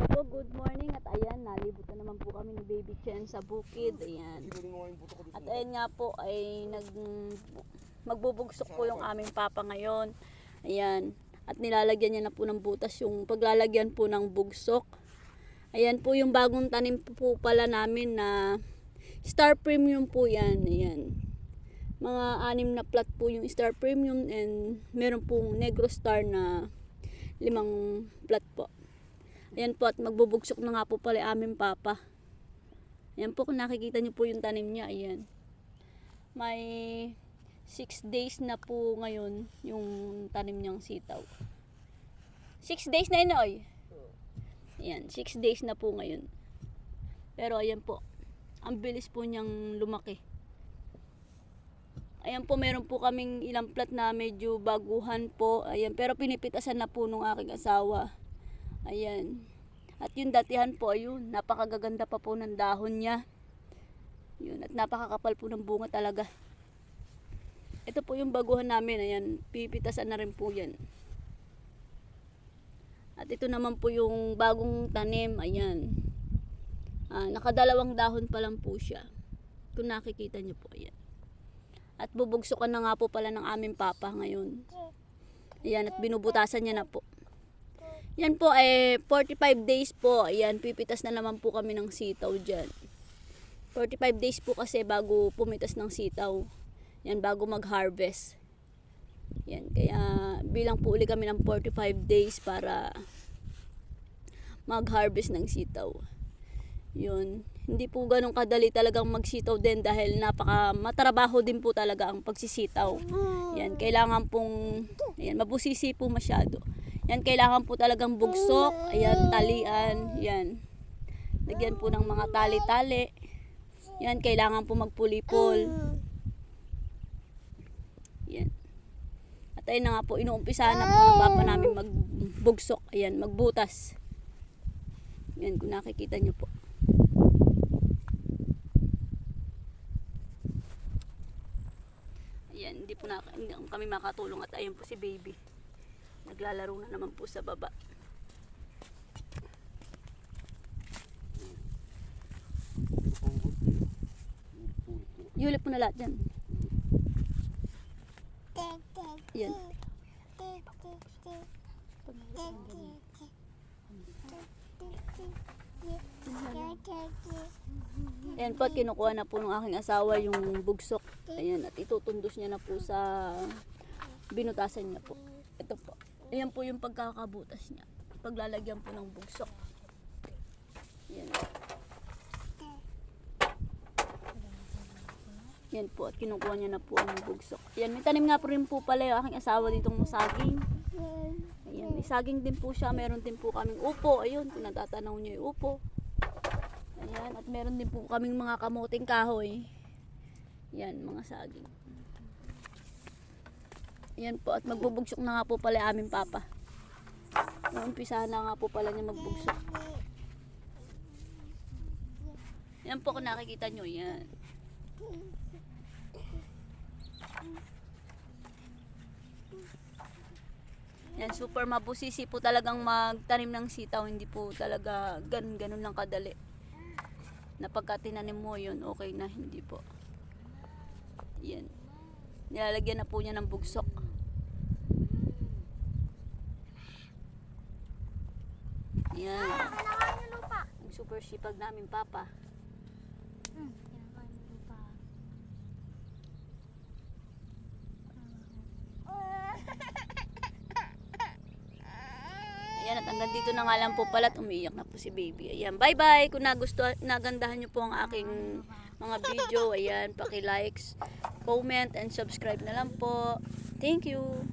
po, good morning. At ayan, nalibot na naman po kami ni Baby Chen sa bukid. Ayan. At ayan nga po ay magbubugsok po yung aming papa ngayon. Ayan. At nilalagyan niya na po ng butas yung paglalagyan po ng bugsok. Ayan po yung bagong tanim po pala namin na Star Premium po yan. Ayan. Mga 6 na plat po yung Star Premium and meron pong Negro Star na 5 plat po. Ayan po, at magbubugsok na nga po pala aming papa. Ayan po, kung nakikita niyo po yung tanim niya, ayan. May 6 days na po ngayon yung tanim niyang sitaw. 6 days na yun, oy. Ayan, 6 days na po ngayon. Pero ayan po, ang bilis po niyang lumaki. Ayan po, meron po kaming ilang plat na medyo baguhan po. Ayan, pero pinipitasan na po nung aking asawa. Ayan. At yung datihan po, ayun, napakagaganda pa po ng dahon niya. Yun, at napakakapal po ng bunga talaga. Ito po yung baguhan namin, ayan, pipitasan na rin po yan. At ito naman po yung bagong tanim, ayan. Nakadalawang dahon pa lang po siya. Kung nakikita niyo po, ayan. At bubugsukan na nga po pala ng aming papa ngayon. Ayan, at binubutasan niya na po. Yan po ay 45 days po. Ayan, pipitas na naman po kami ng sitaw dyan. 45 days po kasi bago pumitas ng sitaw. Yan, bago mag-harvest. Yan, kaya bilang po uli kami ng 45 days para mag-harvest ng sitaw. Yun, hindi po ganun kadali talagang magsitaw din dahil matrabaho din po talaga ang pagsisitaw. Yan, kailangan pong, ayan, mabusisi po masyado. Yan, kailangan po talagang bugsok. Ayan, talian. Yan. Lagyan po ng mga tali-tali. Yan, kailangan po magpulipol. Yan. At ayun na nga po, inuumpisahan na po ng papa namin magbugsok. Ayan, magbutas. Yan, kung nakikita nyo po. Ayan, hindi kami makatulong at ayun po si baby. Naglalaro na naman po sa baba. Yulip mo na lahat dyan. Yan. Ayan po, at kinukuha na po ng aking asawa yung bugsok. Ayan, at itutundos niya na po sa binutasan niya po. Ito po. Ayan po yung pagkakabutas niya. Paglalagyan po ng bugsok. Ayan. Yan po, at kinukuha niya na po ang bugsok. Ayan, may tanim nga po rin po pala yung aking asawa ditong saging. Ayan, may saging din po siya. Meron din po kaming upo. Ayun, kung natatanaw niyo yung upo. Ayan, at meron din po kaming mga kamuting kahoy. Ayan, mga saging. Ayan po, at magbubugsok na nga po pala aming papa. Umpisa na nga po pala niya magbugsok. Ayan po, kung nakikita nyo, yan. Yan, super mabusisi po talagang magtanim ng sitaw. Hindi po talaga ganun lang kadali. Na pagka tinanim mo yun, okay na, hindi po. Yan. Nilalagyan na po niya ng bugsok. Yan. Ang super sipag namin papa. Ayan, at hanggang dito na nga lang po pala at umiiyak na po si baby. Ayan, bye bye. Kung nagandahan nyo po ang aking mga video, ayan, paki-likes, comment, and subscribe na lang po. Thank you.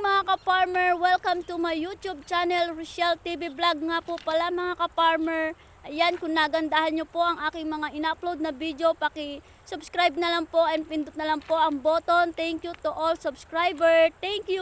Mga ka-farmer, welcome to my YouTube channel, Rochelle TV Vlog nga po pala mga ka-farmer. Ayan, kung nagandahan nyo po ang aking mga in-upload na video, paki-subscribe na lang po and pindot na lang po ang button. Thank you to all subscriber. Thank you.